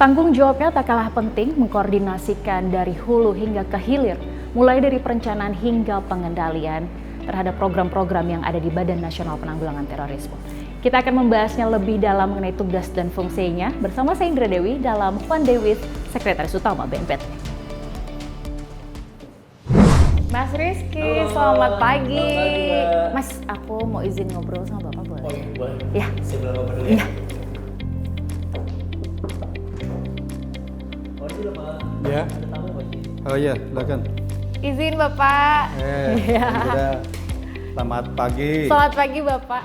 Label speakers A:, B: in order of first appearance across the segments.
A: Tanggung jawabnya tak kalah penting mengkoordinasikan dari hulu hingga ke hilir, mulai dari perencanaan hingga pengendalian terhadap program-program yang ada di Badan Nasional Penanggulangan Terorisme. Kita akan membahasnya lebih dalam mengenai tugas dan fungsinya bersama saya Indra Dewi dalam One Day with Sekretaris Utama BNPT. Mas Rizky, selamat pagi. Mas, aku mau izin ngobrol sama Bapak boleh?
B: Oh iya, boleh.
A: Ya.
B: Saya bilang Bapak dulu ya. Oh ini Pak.
C: Ya.
B: Ada tamu Pak.
C: Oh iya, silakan.
A: Izin Bapak. Iya.
C: Selamat pagi.
A: Selamat pagi Bapak.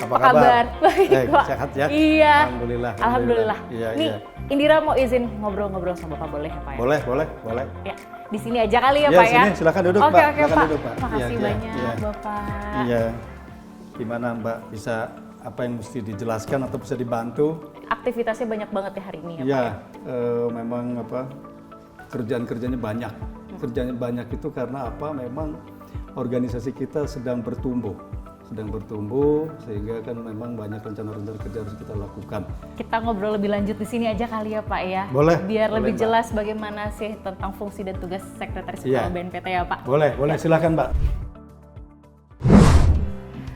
C: Apa kabar?
A: Baik, Pak.
C: Sehat ya?
A: Iya.
C: Alhamdulillah.
A: Alhamdulillah.
C: Iya,
A: Nih,
C: iya.
A: Indira mau izin ngobrol-ngobrol sama Bapak boleh ya Pak?
C: Boleh.
A: Ya, di sini aja kali ya
C: Iya,
A: Pak ya?
C: sini, silakan duduk,
A: Oke,
C: Pak.
A: oke
C: Silakan
A: Pak.
C: duduk, Pak.
A: Makasih
C: Iya,
A: banyak
C: iya.
A: Bapak.
C: Iya. Gimana Mbak, bisa apa yang mesti dijelaskan atau bisa dibantu?
A: Aktivitasnya banyak banget ya hari ini ya Pak
C: Iya,
A: ya?
C: memang kerjaan-kerjanya banyak. Kerjanya banyak itu karena apa? Memang organisasi kita sedang bertumbuh sehingga kan memang banyak rencana-rencana kerja harus kita lakukan.
A: Kita ngobrol lebih lanjut di sini aja kali ya Pak ya?
C: Boleh.
A: Biar
C: boleh,
A: lebih
C: Mbak.
A: jelas bagaimana sih tentang fungsi dan tugas Sekretaris
C: Iya.
A: Utama BNPT ya Pak?
C: Boleh, silakan Mbak.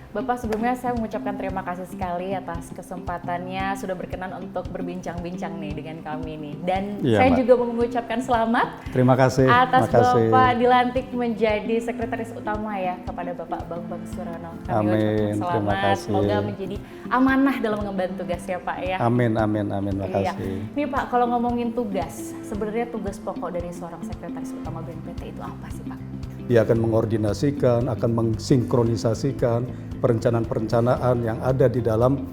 A: Bapak, sebelumnya saya mengucapkan terima kasih sekali atas kesempatannya sudah berkenan untuk berbincang-bincang nih dengan kami nih. Dan
C: Iya,
A: saya
C: Mbak.
A: juga mau mengucapkan selamat
C: Terima kasih.
A: atas
C: Makasih.
A: Bapak dilantik menjadi Sekretaris Utama ya kepada Bapak Bambang Surono. Kami
C: Amin,
A: ucapkan
C: terima
A: selamat.
C: kasih.
A: Semoga menjadi amanah dalam mengemban tugas ya Pak ya.
C: Amin.
A: Iya.
C: Makasih.
A: Nih Pak, kalau ngomongin tugas, sebenarnya tugas pokok dari seorang Sekretaris Utama BNPT itu apa sih Pak?
C: Dia akan mengordinasikan, akan mensinkronisasikan perencanaan-perencanaan yang ada di dalam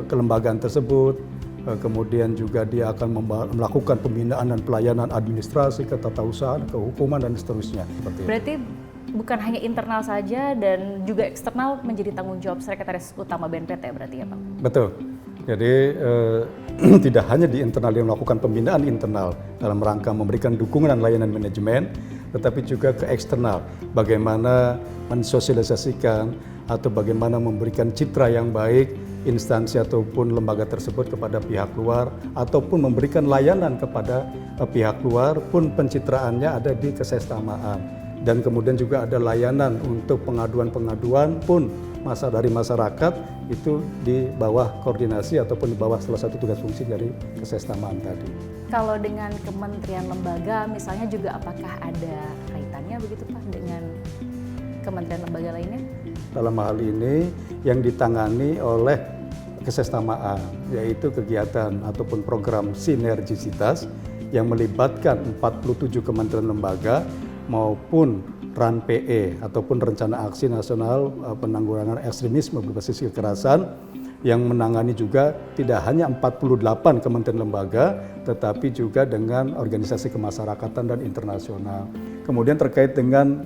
C: kelembagaan tersebut. Kemudian juga dia akan melakukan pembinaan dan pelayanan administrasi, ketatausahaan, kehukuman dan seterusnya. Seperti itu.
A: Berarti bukan hanya internal saja dan juga eksternal menjadi tanggung jawab Sekretaris Utama BNPT berarti ya Pak?
C: Betul. Jadi tidak hanya di internal yang melakukan pembinaan internal dalam rangka memberikan dukungan dan layanan manajemen, tetapi juga ke eksternal, bagaimana mensosialisasikan atau bagaimana memberikan citra yang baik instansi ataupun lembaga tersebut kepada pihak luar, ataupun memberikan layanan kepada pihak luar pun pencitraannya ada di kesestamaan. Dan kemudian juga ada layanan untuk pengaduan-pengaduan pun dari masyarakat itu di bawah koordinasi ataupun di bawah salah satu tugas fungsi dari kesestamaan tadi.
A: Kalau dengan kementerian lembaga misalnya juga apakah ada kaitannya begitu Pak dengan kementerian lembaga lainnya?
C: Dalam hal ini yang ditangani oleh kesestamaan, yaitu kegiatan ataupun program sinergisitas yang melibatkan 47 kementerian lembaga maupun RAN-PE ataupun Rencana Aksi Nasional Penanggulangan Ekstremisme Berbasis Kekerasan yang menangani juga tidak hanya 48 kementerian lembaga tetapi juga dengan organisasi kemasyarakatan dan internasional. Kemudian terkait dengan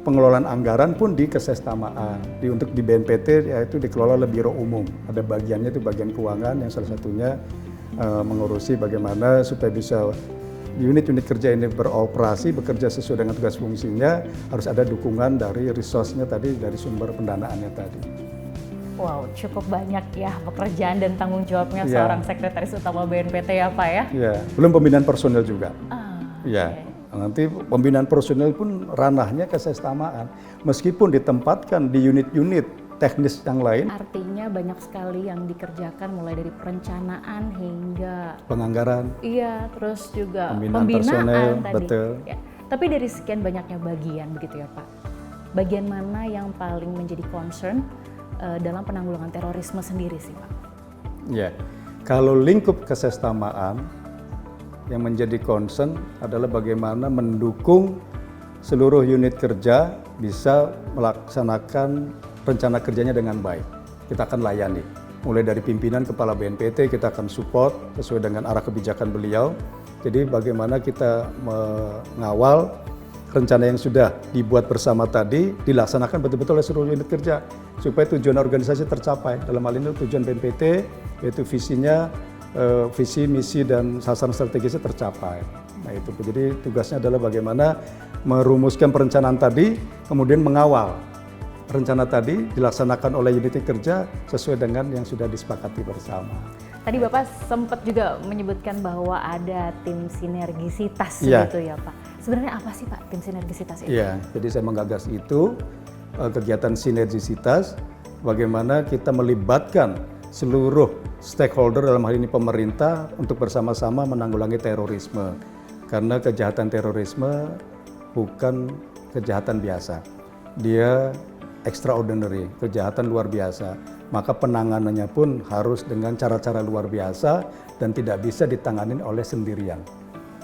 C: pengelolaan anggaran pun di kesestamaan. Untuk di BNPT yaitu dikelola oleh Biro Umum. Ada bagiannya itu bagian keuangan yang salah satunya mengurusi bagaimana supaya bisa unit-unit kerja ini beroperasi, bekerja sesuai dengan tugas fungsinya, harus ada dukungan dari resource-nya tadi, dari sumber pendanaannya tadi.
A: Wow, cukup banyak ya pekerjaan dan tanggung jawabnya
C: Ya.
A: seorang Sekretaris Utama BNPT ya Pak ya?
C: Ya, belum pembinaan personel juga. Ya,
A: oke.
C: nanti pembinaan personel pun ranahnya kesestamaan. Meskipun ditempatkan di unit-unit teknis yang lain,
A: Artinya banyak sekali yang dikerjakan mulai dari perencanaan hingga
C: penganggaran,
A: terus juga
C: Pembinaan
A: pembinaan
C: personel,
A: tadi.
C: betul.
A: Ya. Tapi dari sekian banyaknya bagian begitu ya Pak, bagian mana yang paling menjadi concern dalam penanggulangan terorisme sendiri sih Pak?
C: ya. Kalau lingkup kesestamaan yang menjadi concern adalah bagaimana mendukung seluruh unit kerja bisa melaksanakan rencana kerjanya dengan baik. Kita akan layani. Mulai dari pimpinan kepala BNPT kita akan support sesuai dengan arah kebijakan beliau. Jadi bagaimana kita mengawal rencana yang sudah dibuat bersama tadi dilaksanakan betul-betul oleh seluruh unit kerja supaya tujuan organisasi tercapai. Dalam hal ini tujuan BNPT yaitu visinya, visi, misi dan sasaran strategisnya tercapai. Nah itu jadi tugasnya adalah bagaimana merumuskan perencanaan tadi, kemudian mengawal rencana tadi dilaksanakan oleh unit kerja sesuai dengan yang sudah disepakati bersama.
A: Tadi Bapak sempat juga menyebutkan bahwa ada tim sinergisitas
C: Iya.
A: gitu ya Pak. Sebenarnya apa sih Pak tim sinergisitas itu?
C: Iya, jadi saya menggagas itu kegiatan sinergisitas, bagaimana kita melibatkan seluruh stakeholder dalam hal ini pemerintah untuk bersama-sama menanggulangi terorisme. Karena kejahatan terorisme bukan kejahatan biasa, dia extraordinary, kejahatan luar biasa. Maka penanganannya pun harus dengan cara-cara luar biasa dan tidak bisa ditangani oleh sendirian.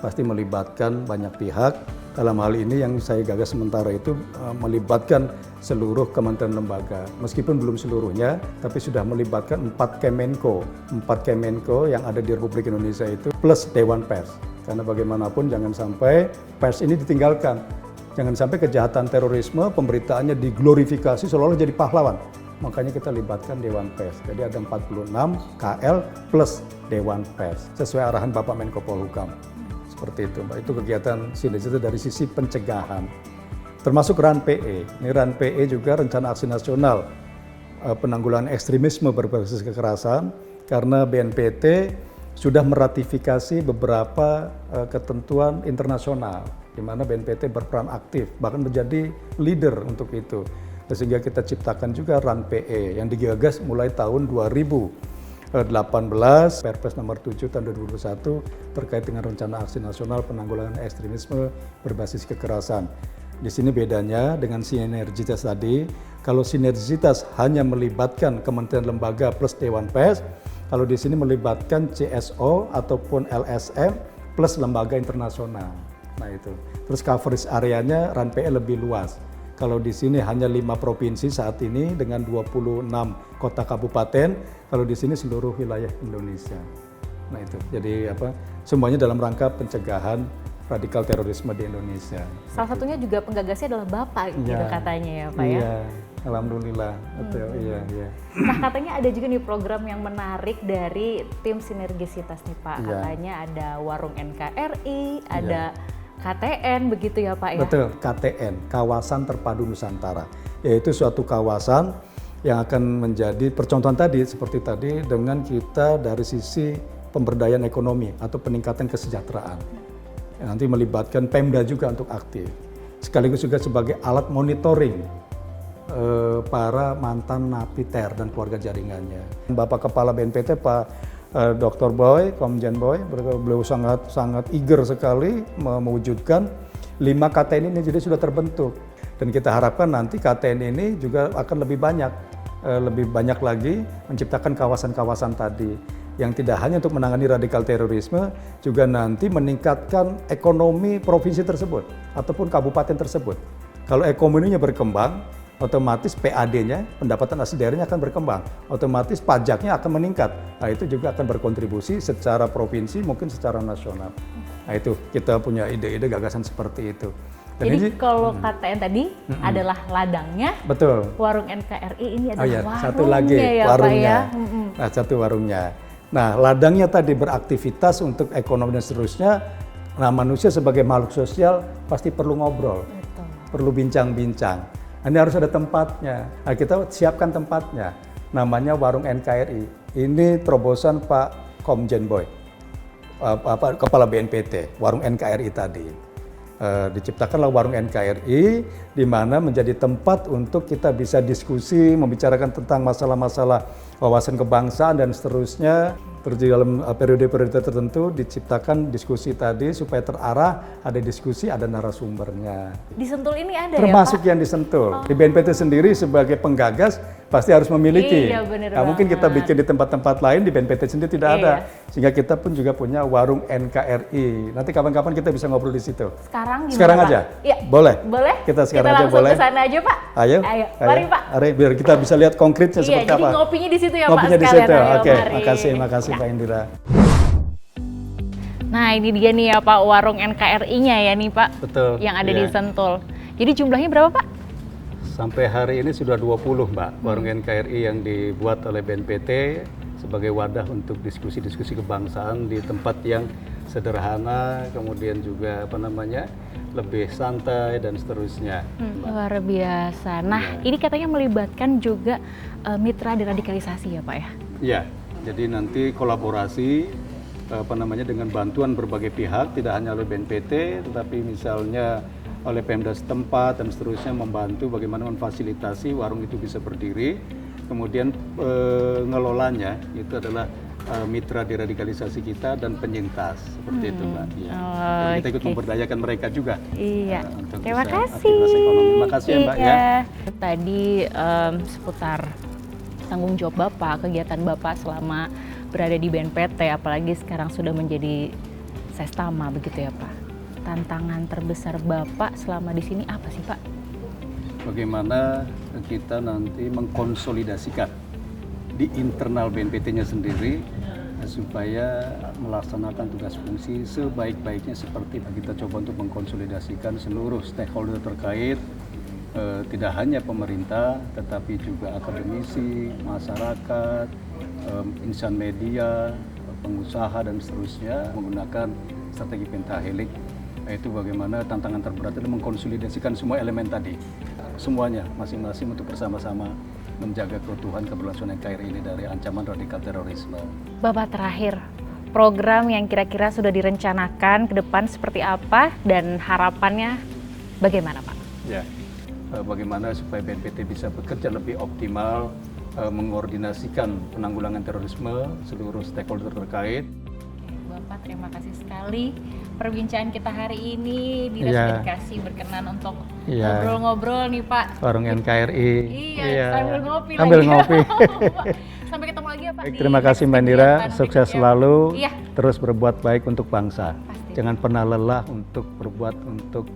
C: Pasti melibatkan banyak pihak. Dalam hal ini yang saya gagas sementara itu melibatkan seluruh kementerian lembaga. Meskipun belum seluruhnya, tapi sudah melibatkan 4 Kemenko. 4 Kemenko yang ada di Republik Indonesia itu plus Dewan Pers. Karena bagaimanapun jangan sampai pers ini ditinggalkan. Jangan sampai kejahatan terorisme pemberitaannya diglorifikasi seolah-olah jadi pahlawan. Makanya kita libatkan Dewan Pers. Jadi ada 46 KL plus Dewan Pers sesuai arahan Bapak Menko Polhukam. Seperti itu, Mbak. Itu kegiatan sinergitas dari sisi pencegahan. Termasuk RAN PE. Ini RAN PE juga rencana aksi nasional penanggulangan ekstremisme berbasis kekerasan karena BNPT sudah meratifikasi beberapa ketentuan internasional di mana BNPT berperan aktif bahkan menjadi leader untuk itu. Sehingga kita ciptakan juga RAN PE yang digagas mulai tahun 2018, Perpres nomor 7 tahun 2021 terkait dengan rencana aksi nasional penanggulangan ekstremisme berbasis kekerasan. Di sini bedanya dengan sinergitas tadi, kalau sinergitas hanya melibatkan kementerian lembaga plus Dewan Pers, kalau di sini melibatkan CSO ataupun LSM plus lembaga internasional. Nah itu. Terus coverage areanya RAN PE lebih luas. Kalau di sini hanya 5 provinsi saat ini dengan 26 kota kabupaten, kalau di sini seluruh wilayah Indonesia. Nah itu, jadi semuanya dalam rangka pencegahan radikal terorisme di Indonesia.
A: Salah satunya juga penggagasnya adalah Bapak gitu katanya ya Pak ya?
C: Iya, alhamdulillah. Betul, iya.
A: Nah katanya ada juga nih program yang menarik dari tim sinergisitas nih Pak. Katanya ada Warung NKRI, ada KTN begitu ya Pak ya?
C: Betul, KTN, Kawasan Terpadu Nusantara. Yaitu suatu kawasan yang akan menjadi percontohan tadi, seperti tadi dengan kita dari sisi pemberdayaan ekonomi atau peningkatan kesejahteraan. Nanti melibatkan Pemda juga untuk aktif. Sekaligus juga sebagai alat monitoring para mantan napiter dan keluarga jaringannya. Bapak Kepala BNPT Pak Dr. Boy, Komjen Boy, beliau sangat eager sekali mewujudkan 5 KTN ini jadi sudah terbentuk. Dan kita harapkan nanti KTN ini juga akan lebih banyak lagi menciptakan kawasan-kawasan tadi yang tidak hanya untuk menangani radikal terorisme, juga nanti meningkatkan ekonomi provinsi tersebut ataupun kabupaten tersebut. Kalau ekonominya berkembang, otomatis PAD-nya, pendapatan asli daerahnya akan berkembang, otomatis pajaknya akan meningkat. Nah itu juga akan berkontribusi secara provinsi, mungkin secara nasional. Nah itu kita punya ide-ide gagasan seperti itu. Dan
A: jadi kalau KTN tadi adalah ladangnya,
C: betul.
A: Warung NKRI ini adalah warungnya
C: satu lagi,
A: ya
C: warungnya.
A: Pak ya?
C: Nah satu warungnya. Nah ladangnya tadi beraktivitas untuk ekonomi dan seterusnya. Nah manusia sebagai makhluk sosial pasti perlu ngobrol, perlu bincang-bincang. Ini harus ada tempatnya. Nah, kita siapkan tempatnya. Namanya Warung NKRI. Ini terobosan Pak Komjen Boy, Kepala BNPT, Warung NKRI tadi. Diciptakanlah Warung NKRI, di mana menjadi tempat untuk kita bisa diskusi, membicarakan tentang masalah-masalah wawasan kebangsaan dan seterusnya. Terus di dalam periode-periode tertentu diciptakan diskusi tadi supaya terarah, ada diskusi, ada narasumbernya.
A: Di Sentul ini ada
C: termasuk
A: ya Pak?
C: Yang di Sentul. Di BNPT sendiri sebagai penggagas pasti harus memiliki.
A: Iya, bener
C: nah, mungkin kita bikin di tempat-tempat lain, di BNPT sendiri tidak ada. Sehingga kita pun juga punya Warung NKRI. Nanti kapan-kapan kita bisa ngobrol di situ.
A: Sekarang gimana
C: Sekarang
A: Pak?
C: aja?
A: Iya.
C: Boleh?
A: Boleh?
C: Kita sekarang
A: kita
C: aja boleh?
A: Kita langsung ke sana aja Pak.
C: Ayo.
A: Mari Pak.
C: Mari, biar kita bisa lihat konkretnya seperti apa.
A: Iya, jadi ngopinya di situ ya
C: ngopinya
A: Pak
C: di
A: sekalian.
C: situ.
A: Ayo,
C: Oke,
A: mari.
C: makasih Pak Indira.
A: Nah ini dia nih ya Pak, Warung NKRI-nya ya nih Pak.
C: Betul.
A: Yang ada di Sentul. Jadi jumlahnya berapa Pak?
C: Sampai hari ini sudah 20 Mbak, Warung NKRI yang dibuat oleh BNPT sebagai wadah untuk diskusi-diskusi kebangsaan di tempat yang sederhana, kemudian juga lebih santai dan seterusnya.
A: Luar biasa. Nah, ini katanya melibatkan juga mitra deradikalisasi ya Pak ya?
C: Ya, jadi nanti kolaborasi dengan bantuan berbagai pihak, tidak hanya oleh BNPT, tetapi misalnya oleh Pemda setempat dan seterusnya membantu bagaimana memfasilitasi warung itu bisa berdiri. Kemudian ngelolanya itu adalah mitra deradikalisasi kita dan penyintas seperti itu Mbak. Ya. Jadi kita ikut memberdayakan mereka juga.
A: Iya.
C: Untuk
A: Terima
C: bisa
A: kasih.
C: aktivitas ekonomi. Terima kasih ya Mbak ya.
A: Tadi seputar tanggung jawab Bapak, kegiatan Bapak selama berada di BNPT, apalagi sekarang sudah menjadi Sestama begitu ya Pak. Tantangan terbesar Bapak selama di sini apa sih Pak?
C: Bagaimana kita nanti mengkonsolidasikan di internal BNPT-nya sendiri supaya melaksanakan tugas fungsi sebaik-baiknya seperti kita coba untuk mengkonsolidasikan seluruh stakeholder terkait, tidak hanya pemerintah tetapi juga akademisi, masyarakat, insan media, pengusaha dan seterusnya menggunakan strategi pentahelix. Yaitu bagaimana tantangan terberat itu mengkonsolidasikan semua elemen tadi, semuanya masing-masing untuk bersama-sama menjaga keutuhan keberlangsungan NKRI ini dari ancaman radikal terorisme.
A: Bapak terakhir, program yang kira-kira sudah direncanakan ke depan seperti apa dan harapannya bagaimana Pak?
C: Ya, bagaimana supaya BNPT bisa bekerja lebih optimal, mengkoordinasikan penanggulangan terorisme seluruh stakeholder terkait.
A: Bapak terima kasih sekali perbincangan kita hari ini. Dinas Komunikasi berkenan untuk ngobrol-ngobrol nih Pak.
C: Warung NKRI.
A: Iya, sambil ngopi
C: sambil
A: lagi.
C: ngopi.
A: Sampai ketemu lagi ya Pak.
C: Baik, terima kasih Mbak Indira, sukses selalu.
A: Iya.
C: Terus berbuat baik untuk bangsa.
A: Pasti.
C: Jangan pernah lelah untuk berbuat untuk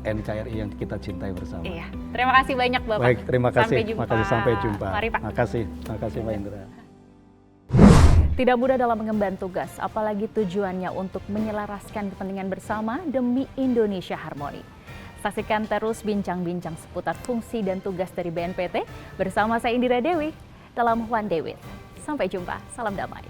C: NKRI yang kita cintai bersama.
A: Iya. Terima kasih banyak Bapak.
C: Baik, terima kasih.
A: Sampai jumpa.
C: Makasih, sampai jumpa.
A: Mari Pak.
C: Terima kasih Mbak Indra.
A: Tidak mudah dalam mengemban tugas, apalagi tujuannya untuk menyelaraskan kepentingan bersama demi Indonesia harmoni. Saksikan terus bincang-bincang seputar fungsi dan tugas dari BNPT bersama saya Indira Dewi dalam One Day With. Sampai jumpa, salam damai.